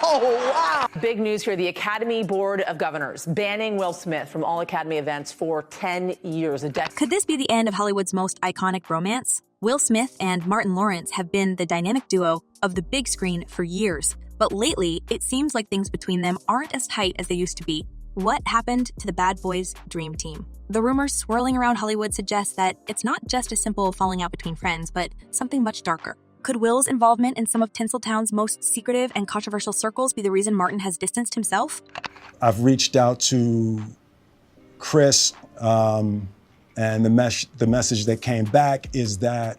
Oh, wow. Big news here. The Academy Board of Governors banning Will Smith from all Academy events for 10 years. Could this be the end of Hollywood's most iconic bromance? Will Smith and Martin Lawrence have been the dynamic duo of the big screen for years, but lately it seems like things between them aren't as tight as they used to be. What happened to the Bad Boys' dream team? The rumors swirling around Hollywood suggest that it's not just a simple falling out between friends, but something much darker. Could Will's involvement in some of Tinseltown's most secretive and controversial circles be the reason Martin has distanced himself? I've reached out to Chris, and the message that came back is that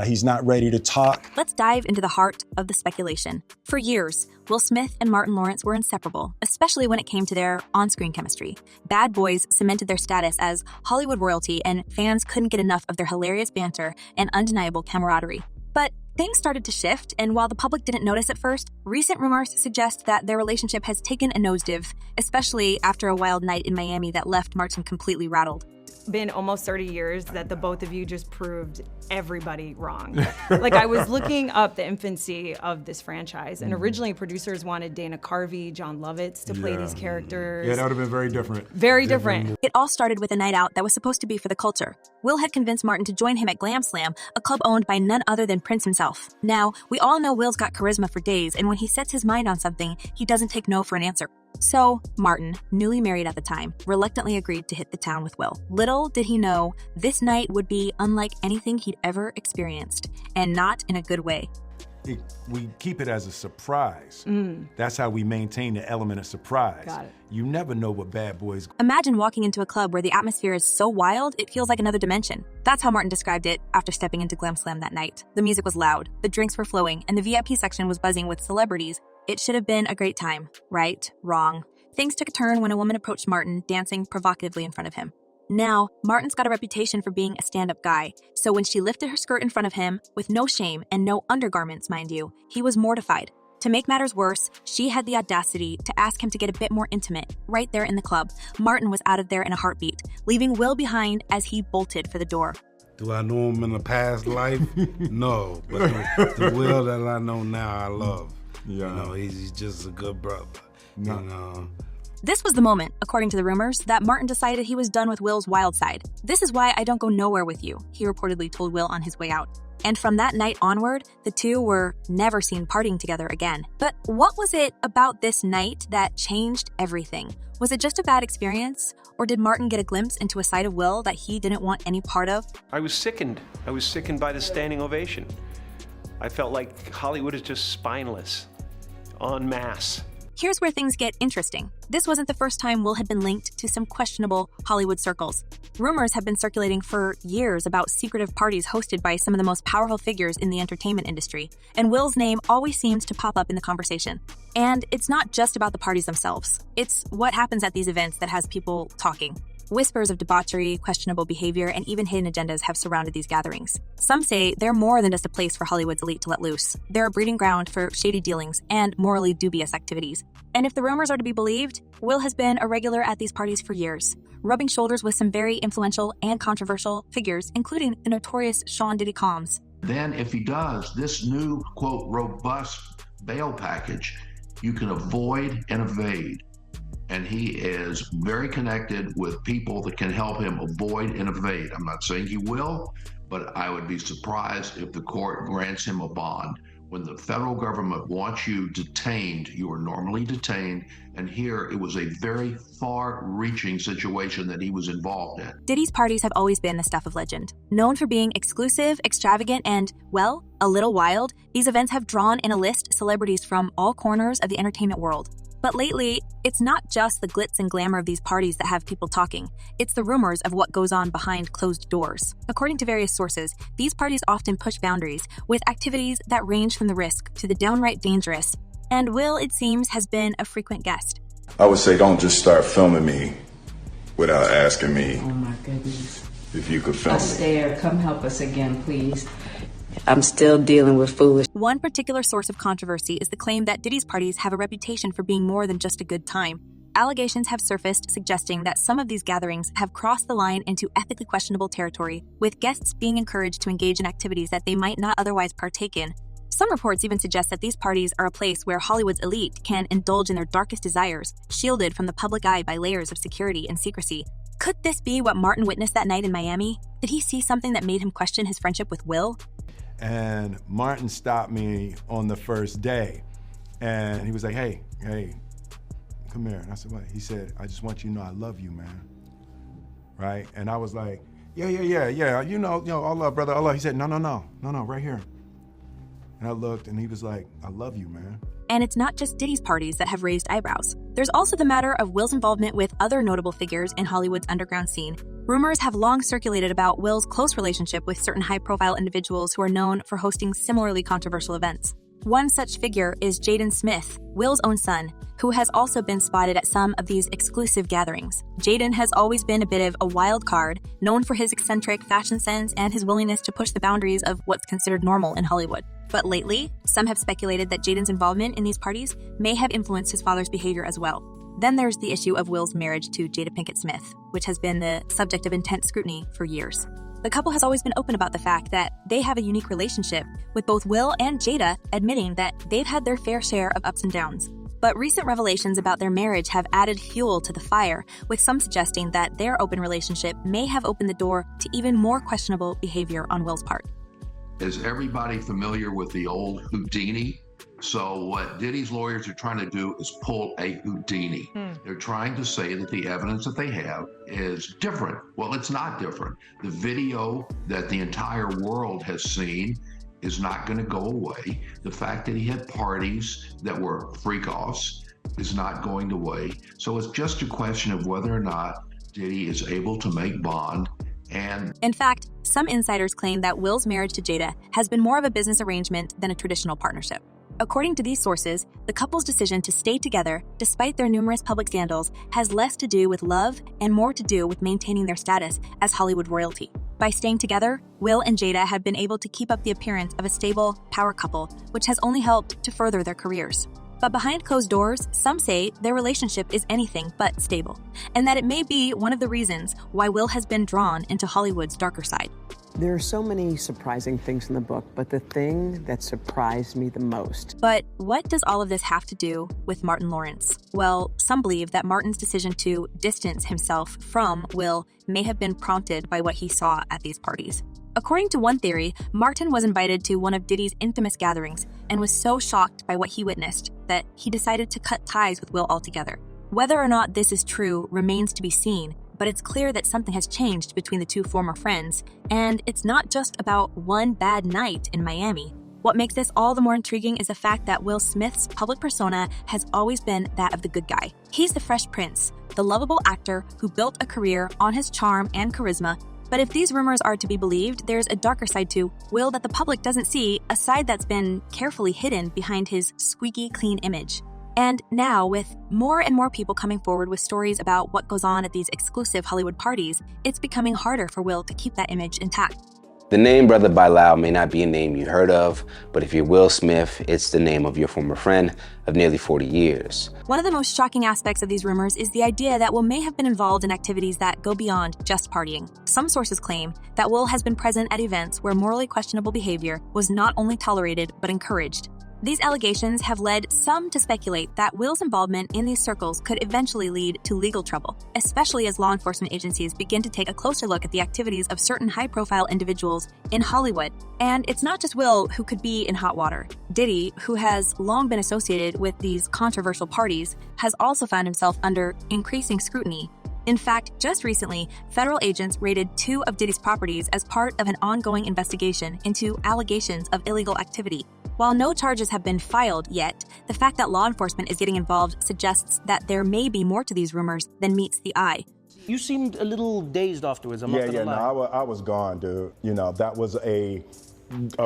he's not ready to talk. Let's dive into the heart of the speculation. For years, Will Smith and Martin Lawrence were inseparable, especially when it came to their on-screen chemistry. Bad Boys cemented their status as Hollywood royalty, and fans couldn't get enough of their hilarious banter and undeniable camaraderie. But things started to shift, and while the public didn't notice at first, recent rumors suggest that their relationship has taken a nosedive, especially after a wild night in Miami that left Martin completely rattled. Been almost 30 years that the both of you just proved everybody wrong. Like, I was looking up the infancy of this franchise, and originally producers wanted Dana Carvey, John Lovitz to play these characters. Yeah, that would have been very different. Very different. It all started with a night out that was supposed to be for the culture. Will had convinced Martin to join him at Glam Slam, a club owned by none other than Prince himself. Now, we all know Will's got charisma for days, and when he sets his mind on something, he doesn't take no for an answer. So, Martin, newly married at the time, reluctantly agreed to hit the town with Will. Little did he know, this night would be unlike anything he'd ever experienced, and not in a good way. We keep it as a surprise. That's how we maintain the element of surprise. Got it. You never know what Bad Boys. Imagine walking into a club where the atmosphere is so wild, it feels like another dimension. That's how Martin described it after stepping into Glam Slam that night. The music was loud, the drinks were flowing, and the VIP section was buzzing with celebrities. It should have been a great time. Right, wrong. Things took a turn when a woman approached Martin, dancing provocatively in front of him. Now, Martin's got a reputation for being a stand-up guy, so when she lifted her skirt in front of him, with no shame and no undergarments, mind you, he was mortified. To make matters worse, she had the audacity to ask him to get a bit more intimate, right there in the club. Martin was out of there in a heartbeat, leaving Will behind as he bolted for the door. Do I know him in a past life? No, but the Will that I know now, I love. Yeah. You know, he's just a good brother. No. You know. This was the moment, according to the rumors, that Martin decided he was done with Will's wild side. "This is why I don't go nowhere with you," he reportedly told Will on his way out. And from that night onward, the two were never seen partying together again. But what was it about this night that changed everything? Was it just a bad experience? Or did Martin get a glimpse into a side of Will that he didn't want any part of? I was sickened. I was sickened by the standing ovation. I felt like Hollywood is just spineless, en masse. Here's where things get interesting. This wasn't the first time Will had been linked to some questionable Hollywood circles. Rumors have been circulating for years about secretive parties hosted by some of the most powerful figures in the entertainment industry, and Will's name always seems to pop up in the conversation. And it's not just about the parties themselves. It's what happens at these events that has people talking. Whispers of debauchery, questionable behavior, and even hidden agendas have surrounded these gatherings. Some say they're more than just a place for Hollywood's elite to let loose. They're a breeding ground for shady dealings and morally dubious activities. And if the rumors are to be believed, Will has been a regular at these parties for years, rubbing shoulders with some very influential and controversial figures, including the notorious Sean Diddy Combs. Then if he does this new, quote, robust bail package, you can avoid and evade. And he is very connected with people that can help him avoid and evade. I'm not saying he will, but I would be surprised if the court grants him a bond. When the federal government wants you detained, you are normally detained, and here it was a very far-reaching situation that he was involved in. Diddy's parties have always been the stuff of legend. Known for being exclusive, extravagant, and, well, a little wild, these events have drawn in a list celebrities from all corners of the entertainment world. But lately, it's not just the glitz and glamour of these parties that have people talking. It's the rumors of what goes on behind closed doors. According to various sources, these parties often push boundaries with activities that range from the risk to the downright dangerous. And Will, it seems, has been a frequent guest. I would say don't just start filming me without asking me. Oh my goodness. If you could film me. Astaire, come help us again, please. I'm still dealing with foolish. One particular source of controversy is the claim that Diddy's parties have a reputation for being more than just a good time. allegations have surfaced suggesting that some of these gatherings have crossed the line into ethically questionable territory, with guests being encouraged to engage in activities that they might not otherwise partake in. Some reports even suggest that these parties are a place where Hollywood's elite can indulge in their darkest desires, shielded from the public eye by layers of security and secrecy. Could this be what Martin witnessed that night in Miami? Did he see something that made him question his friendship with Will? And Martin stopped me on the first day, and he was like, hey, come here. And I said, what? He said, I just want you to know I love you, man. Right? And I was like, yeah, you know, Allah, brother, Allah. He said, no, right here. And I looked, and he was like, I love you, man. And it's not just Diddy's parties that have raised eyebrows. There's also the matter of Will's involvement with other notable figures in Hollywood's underground scene. Rumors have long circulated about Will's close relationship with certain high-profile individuals who are known for hosting similarly controversial events. One such figure is Jaden Smith, Will's own son, who has also been spotted at some of these exclusive gatherings. Jaden has always been a bit of a wild card, known for his eccentric fashion sense and his willingness to push the boundaries of what's considered normal in Hollywood. But lately, some have speculated that Jaden's involvement in these parties may have influenced his father's behavior as well. Then there's the issue of Will's marriage to Jada Pinkett Smith, which has been the subject of intense scrutiny for years. The couple has always been open about the fact that they have a unique relationship, with both Will and Jada admitting that they've had their fair share of ups and downs. But recent revelations about their marriage have added fuel to the fire, with some suggesting that their open relationship may have opened the door to even more questionable behavior on Will's part. Is everybody familiar with the old Houdini? So what Diddy's lawyers are trying to do is pull a Houdini. They're trying to say that the evidence that they have is different. Well, it's not different. The video that the entire world has seen is not going to go away. The fact that he had parties that were freak-offs is not going away. So it's just a question of whether or not Diddy is able to make bond. And in fact, some insiders claim that Will's marriage to Jada has been more of a business arrangement than a traditional partnership. According to these sources, the couple's decision to stay together, despite their numerous public scandals, has less to do with love and more to do with maintaining their status as Hollywood royalty. By staying together, Will and Jada have been able to keep up the appearance of a stable power couple, which has only helped to further their careers. But behind closed doors, some say their relationship is anything but stable, and that it may be one of the reasons why Will has been drawn into Hollywood's darker side. There are so many surprising things in the book, but the thing that surprised me the most. But what does all of this have to do with Martin Lawrence? Well, some believe that Martin's decision to distance himself from Will may have been prompted by what he saw at these parties. According to one theory, Martin was invited to one of Diddy's infamous gatherings and was so shocked by what he witnessed that he decided to cut ties with Will altogether. Whether or not this is true remains to be seen, but it's clear that something has changed between the two former friends, and it's not just about one bad night in Miami. What makes this all the more intriguing is the fact that Will Smith's public persona has always been that of the good guy. He's the Fresh Prince, the lovable actor who built a career on his charm and charisma. But if these rumors are to be believed, there's a darker side to Will that the public doesn't see, a side that's been carefully hidden behind his squeaky clean image. And now, with more and more people coming forward with stories about what goes on at these exclusive Hollywood parties, it's becoming harder for Will to keep that image intact. The name Brother Bilal may not be a name you heard of, but if you're Will Smith, it's the name of your former friend of nearly 40 years. One of the most shocking aspects of these rumors is the idea that Will may have been involved in activities that go beyond just partying. Some sources claim that Will has been present at events where morally questionable behavior was not only tolerated but encouraged. These allegations have led some to speculate that Will's involvement in these circles could eventually lead to legal trouble, especially as law enforcement agencies begin to take a closer look at the activities of certain high-profile individuals in Hollywood. And it's not just Will who could be in hot water. Diddy, who has long been associated with these controversial parties, has also found himself under increasing scrutiny. In fact, just recently, federal agents raided 2 of Diddy's properties as part of an ongoing investigation into allegations of illegal activity. While no charges have been filed yet, the fact that law enforcement is getting involved suggests that there may be more to these rumors than meets the eye. You seemed a little dazed afterwards, I'm not gonna lie. No, I was gone, dude. You know, that was a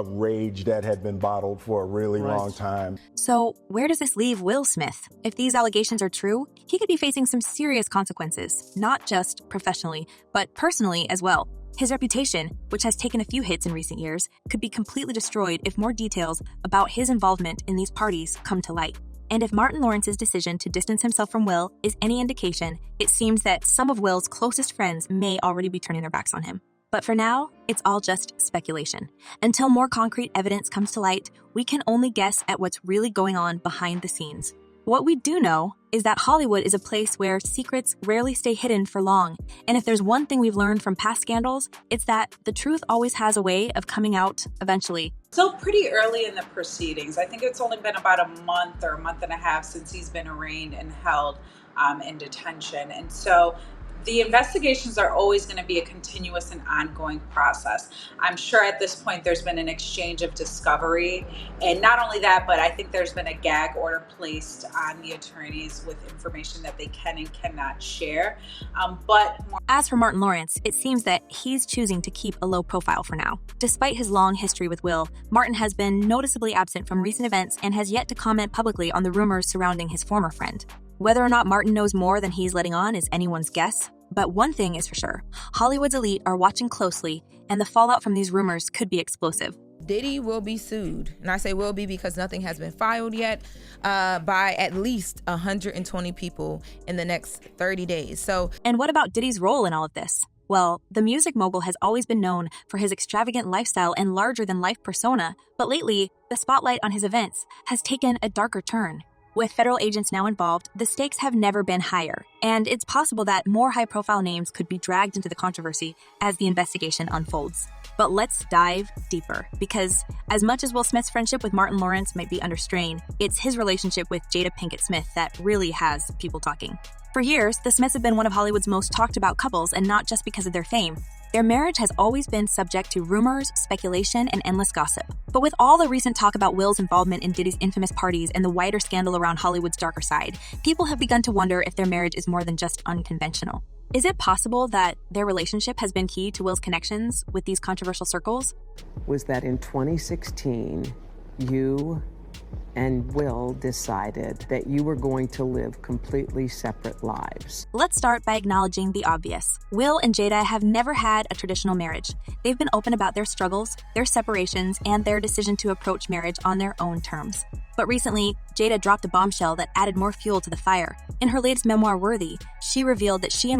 rage that had been bottled for a really long time. So where does this leave Will Smith? If these allegations are true, he could be facing some serious consequences, not just professionally, but personally as well. His reputation, which has taken a few hits in recent years, could be completely destroyed if more details about his involvement in these parties come to light. And if Martin Lawrence's decision to distance himself from Will is any indication, it seems that some of Will's closest friends may already be turning their backs on him. But for now, it's all just speculation. Until more concrete evidence comes to light, we can only guess at what's really going on behind the scenes. What we do know is that Hollywood is a place where secrets rarely stay hidden for long. And if there's one thing we've learned from past scandals, it's that the truth always has a way of coming out eventually. Still pretty early in the proceedings. I think it's only been about a month or a month and a half since he's been arraigned and held in detention. And so the investigations are always going to be a continuous and ongoing process. I'm sure at this point there's been an exchange of discovery. And not only that, but I think there's been a gag order placed on the attorneys with information that they can and cannot share. As for Martin Lawrence, it seems that he's choosing to keep a low profile for now. Despite his long history with Will, Martin has been noticeably absent from recent events and has yet to comment publicly on the rumors surrounding his former friend. Whether or not Martin knows more than he's letting on is anyone's guess, but one thing is for sure, Hollywood's elite are watching closely, and the fallout from these rumors could be explosive. Diddy will be sued, and I say will be because nothing has been filed yet, by at least 120 people in the next 30 days. And what about Diddy's role in all of this? Well, the music mogul has always been known for his extravagant lifestyle and larger-than-life persona, but lately, the spotlight on his events has taken a darker turn. With federal agents now involved, the stakes have never been higher, and it's possible that more high-profile names could be dragged into the controversy as the investigation unfolds. But let's dive deeper, because as much as Will Smith's friendship with Martin Lawrence might be under strain, it's his relationship with Jada Pinkett Smith that really has people talking. For years, the Smiths have been one of Hollywood's most talked-about couples, and not just because of their fame. Their marriage has always been subject to rumors, speculation, and endless gossip. But with all the recent talk about Will's involvement in Diddy's infamous parties and the wider scandal around Hollywood's darker side, people have begun to wonder if their marriage is more than just unconventional. Is it possible that their relationship has been key to Will's connections with these controversial circles? Was that in 2016, you and Will decided that you were going to live completely separate lives. Let's start by acknowledging the obvious. Will and Jada have never had a traditional marriage. They've been open about their struggles, their separations, and their decision to approach marriage on their own terms. But recently, Jada dropped a bombshell that added more fuel to the fire. In her latest memoir, Worthy, she revealed that she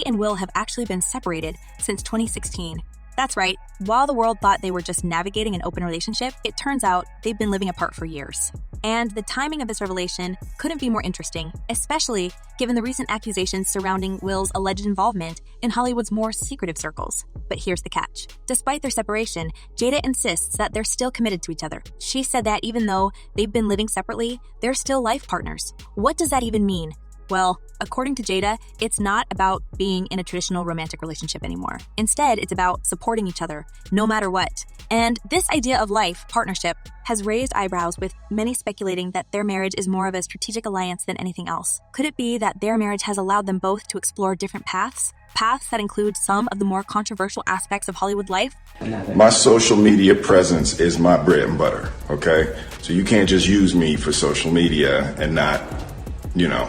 and Will have actually been separated since 2016. That's right, while the world thought they were just navigating an open relationship, it turns out they've been living apart for years. And the timing of this revelation couldn't be more interesting, especially given the recent accusations surrounding Will's alleged involvement in Hollywood's more secretive circles. But here's the catch. Despite their separation, Jada insists that they're still committed to each other. She said that even though they've been living separately, they're still life partners. What does that even mean? Well, according to Jada, it's not about being in a traditional romantic relationship anymore. Instead, it's about supporting each other, no matter what. And this idea of life partnership has raised eyebrows, with many speculating that their marriage is more of a strategic alliance than anything else. Could it be that their marriage has allowed them both to explore different paths that include some of the more controversial aspects of Hollywood life? My social media presence is my bread and butter, okay? So you can't just use me for social media and not,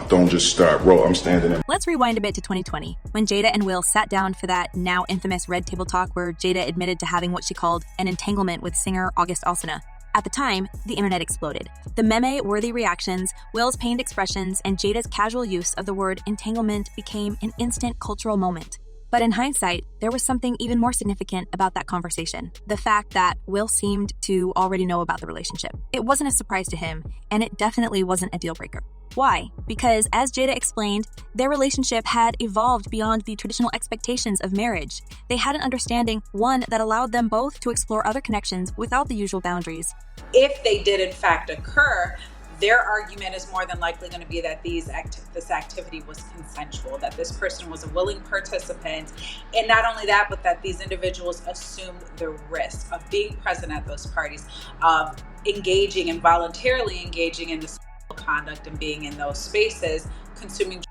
don't just start I'm standing in. Let's rewind a bit to 2020, when Jada and Will sat down for that now infamous Red Table Talk where Jada admitted to having what she called an entanglement with singer August Alsina. At the time, the internet exploded. The meme-worthy reactions, Will's pained expressions, and Jada's casual use of the word entanglement became an instant cultural moment. But in hindsight, there was something even more significant about that conversation. The fact that Will seemed to already know about the relationship. It wasn't a surprise to him, and it definitely wasn't a deal breaker. Why? Because, as Jada explained, their relationship had evolved beyond the traditional expectations of marriage. They had an understanding, one, that allowed them both to explore other connections without the usual boundaries. If they did in fact occur, their argument is more than likely going to be that this activity was consensual, that this person was a willing participant, and not only that, but that these individuals assumed the risk of being present at those parties, of engaging and voluntarily engaging in this conduct and being in those spaces, consuming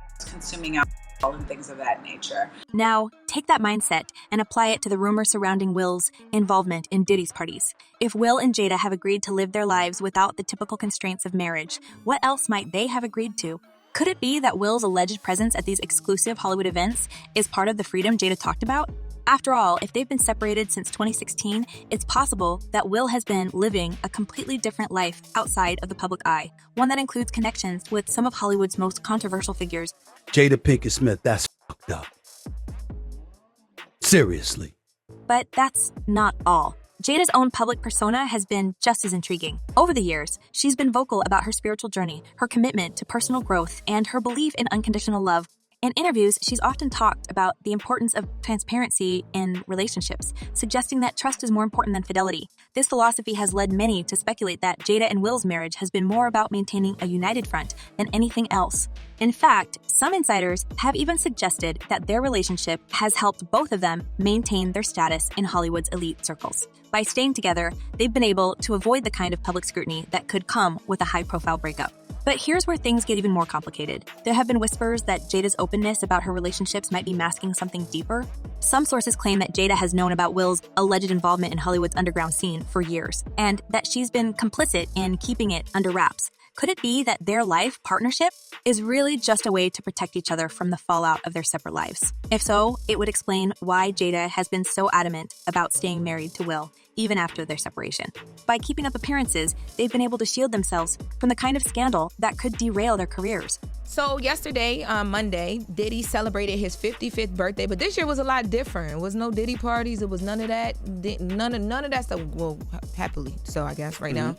alcohol and things of that nature. Now, take that mindset and apply it to the rumors surrounding Will's involvement in Diddy's parties. If Will and Jada have agreed to live their lives without the typical constraints of marriage, what else might they have agreed to? Could it be that Will's alleged presence at these exclusive Hollywood events is part of the freedom Jada talked about? After all, if they've been separated since 2016, it's possible that Will has been living a completely different life outside of the public eye, one that includes connections with some of Hollywood's most controversial figures. Jada Pinkett Smith, that's fucked up. Seriously. But that's not all. Jada's own public persona has been just as intriguing. Over the years, she's been vocal about her spiritual journey, her commitment to personal growth, and her belief in unconditional love. In interviews, she's often talked about the importance of transparency in relationships, suggesting that trust is more important than fidelity. This philosophy has led many to speculate that Jada and Will's marriage has been more about maintaining a united front than anything else. In fact, some insiders have even suggested that their relationship has helped both of them maintain their status in Hollywood's elite circles. By staying together, they've been able to avoid the kind of public scrutiny that could come with a high-profile breakup. But here's where things get even more complicated. There have been whispers that Jada's openness about her relationships might be masking something deeper. Some sources claim that Jada has known about Will's alleged involvement in Hollywood's underground scene for years, and that she's been complicit in keeping it under wraps. Could it be that their life partnership is really just a way to protect each other from the fallout of their separate lives? If so, it would explain why Jada has been so adamant about staying married to Will, even after their separation. By keeping up appearances, they've been able to shield themselves from the kind of scandal that could derail their careers. So yesterday, Monday, Diddy celebrated his 55th birthday, but this year was a lot different. It was no Diddy parties. It was none of that. None of that stuff. Well, happily so, I guess, right now.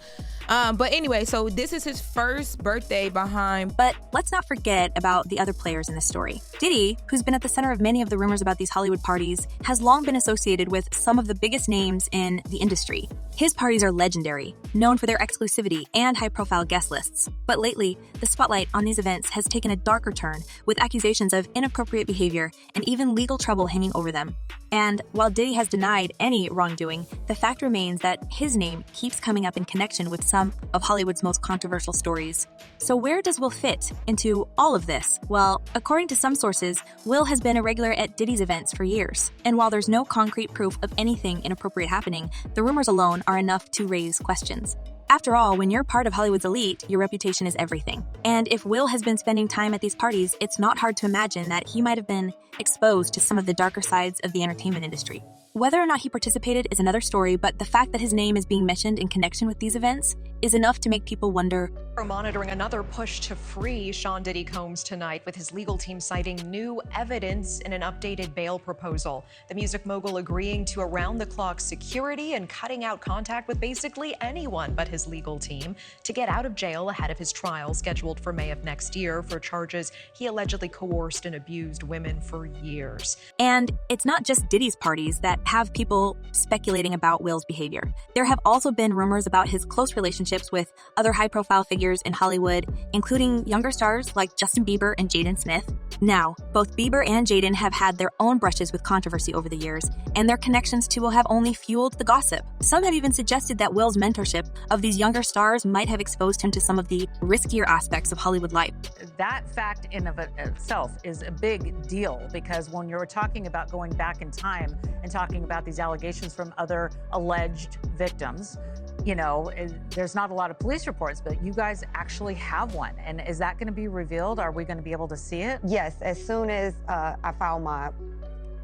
But anyway, so this is his first birthday behind. But let's not forget about the other players in this story. Diddy, who's been at the center of many of the rumors about these Hollywood parties, has long been associated with some of the biggest names in the industry. His parties are legendary, known for their exclusivity and high-profile guest lists. But lately, the spotlight on these events has taken a darker turn, with accusations of inappropriate behavior and even legal trouble hanging over them. And while Diddy has denied any wrongdoing, the fact remains that his name keeps coming up in connection with some of Hollywood's most controversial stories. So where does Will fit into all of this? Well, according to some sources, Will has been a regular at Diddy's events for years. And while there's no concrete proof of anything inappropriate happening, the rumors alone are enough to raise questions. After all, when you're part of Hollywood's elite, your reputation is everything. And if Will has been spending time at these parties, it's not hard to imagine that he might have been exposed to some of the darker sides of the entertainment industry. Whether or not he participated is another story, but the fact that his name is being mentioned in connection with these events is enough to make people wonder. We're monitoring another push to free Sean Diddy Combs tonight, with his legal team citing new evidence in an updated bail proposal. The music mogul agreeing to around-the-clock security and cutting out contact with basically anyone but his legal team to get out of jail ahead of his trial scheduled for May of next year for charges he allegedly coerced and abused women for years. And it's not just Diddy's parties that have people speculating about Will's behavior. There have also been rumors about his close relationships with other high-profile figures in Hollywood, including younger stars like Justin Bieber and Jaden Smith. Now, both Bieber and Jaden have had their own brushes with controversy over the years, and their connections to Will have only fueled the gossip. Some have even suggested that Will's mentorship of these younger stars might have exposed him to some of the riskier aspects of Hollywood life. That fact in of itself is a big deal, because when you're talking about going back in time and talking about these allegations from other alleged victims, you know, there's not a lot of police reports, but you guys actually have one. And is that going to be revealed? Are we going to be able to see it? Yes, as soon as I file my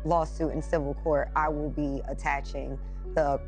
lawsuit in civil court, I will be attaching the...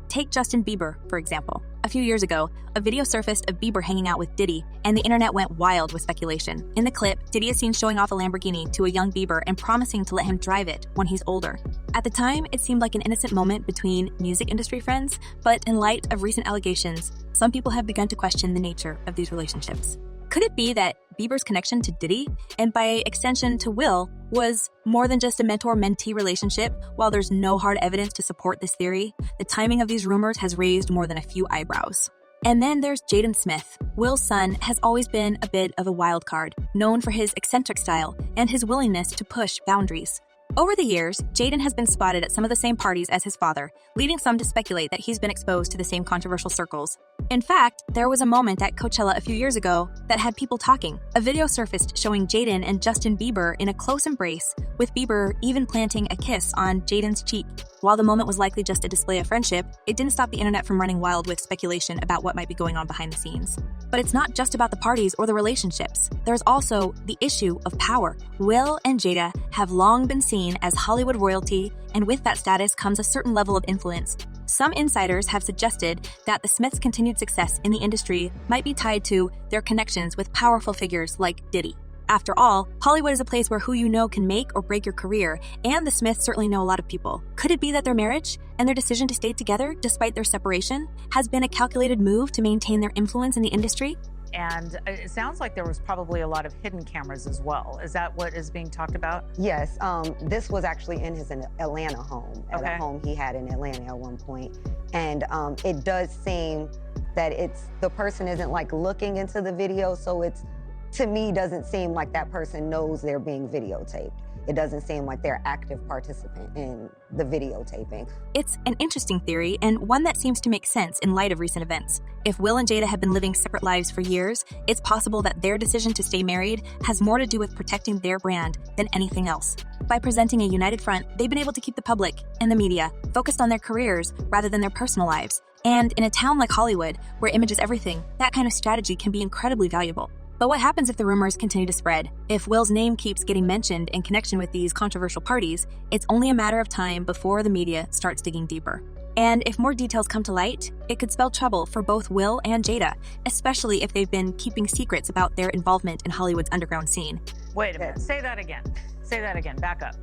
Take Justin Bieber, for example. A few years ago, a video surfaced of Bieber hanging out with Diddy, and the internet went wild with speculation. In the clip, Diddy is seen showing off a Lamborghini to a young Bieber and promising to let him drive it when he's older. At the time, it seemed like an innocent moment between music industry friends, but in light of recent allegations, some people have begun to question the nature of these relationships. Could it be that Bieber's connection to Diddy, and by extension to Will, was more than just a mentor-mentee relationship? While there's no hard evidence to support this theory, the timing of these rumors has raised more than a few eyebrows. And then there's Jaden Smith. Will's son has always been a bit of a wild card, known for his eccentric style and his willingness to push boundaries. Over the years, Jaden has been spotted at some of the same parties as his father, leading some to speculate that he's been exposed to the same controversial circles. In fact, there was a moment at Coachella a few years ago that had people talking. A video surfaced showing Jaden and Justin Bieber in a close embrace, with Bieber even planting a kiss on Jaden's cheek. While the moment was likely just a display of friendship, it didn't stop the internet from running wild with speculation about what might be going on behind the scenes. But it's not just about the parties or the relationships. There's also the issue of power. Will and Jada have long been seen as Hollywood royalty, and with that status comes a certain level of influence. Some insiders have suggested that the Smiths' continued success in the industry might be tied to their connections with powerful figures like Diddy. After all, Hollywood is a place where who you know can make or break your career, and the Smiths certainly know a lot of people. Could it be that their marriage and their decision to stay together despite their separation has been a calculated move to maintain their influence in the industry? And it sounds like there was probably a lot of hidden cameras as well. Is that what is being talked about? Yes, this was actually in his Atlanta home, at Okay. a home he had in Atlanta at one point. And it does seem that the person isn't like looking into the video, so it's, to me, doesn't seem like that person knows they're being videotaped. It doesn't seem like they're active participant in the videotaping. It's an interesting theory, and one that seems to make sense in light of recent events. If Will and Jada have been living separate lives for years, it's possible that their decision to stay married has more to do with protecting their brand than anything else. By presenting a united front, they've been able to keep the public and the media focused on their careers rather than their personal lives. And in a town like Hollywood, where image is everything, that kind of strategy can be incredibly valuable. But what happens if the rumors continue to spread? If Will's name keeps getting mentioned in connection with these controversial parties, it's only a matter of time before the media starts digging deeper. And if more details come to light, it could spell trouble for both Will and Jada, especially if they've been keeping secrets about their involvement in Hollywood's underground scene. Wait a minute. Say that again. Say that again. Back up.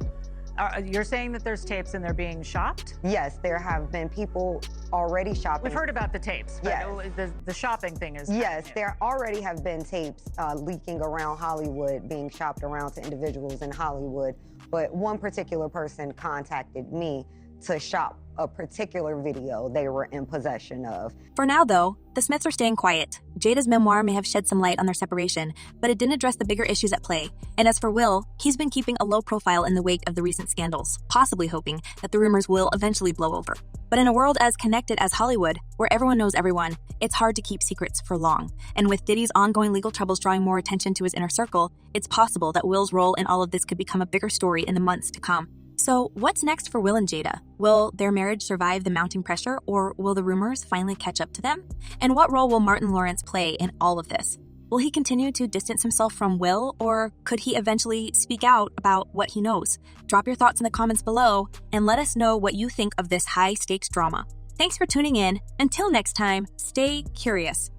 You're saying that there's tapes and they're being shopped? Yes, there have been people already shopping. We've heard about the tapes, but Yes. the shopping thing is... Yes, there already have been tapes leaking around Hollywood, being shopped around to individuals in Hollywood. But one particular person contacted me to shop a particular video they were in possession of. For now, though, the Smiths are staying quiet. Jada's memoir may have shed some light on their separation, but it didn't address the bigger issues at play. And as for Will, he's been keeping a low profile in the wake of the recent scandals, possibly hoping that the rumors will eventually blow over. But in a world as connected as Hollywood, where everyone knows everyone, it's hard to keep secrets for long. And with Diddy's ongoing legal troubles drawing more attention to his inner circle, it's possible that Will's role in all of this could become a bigger story in the months to come. So what's next for Will and Jada? Will their marriage survive the mounting pressure, or will the rumors finally catch up to them? And what role will Martin Lawrence play in all of this? Will he continue to distance himself from Will, or could he eventually speak out about what he knows? Drop your thoughts in the comments below, and let us know what you think of this high-stakes drama. Thanks for tuning in. Until next time, stay curious.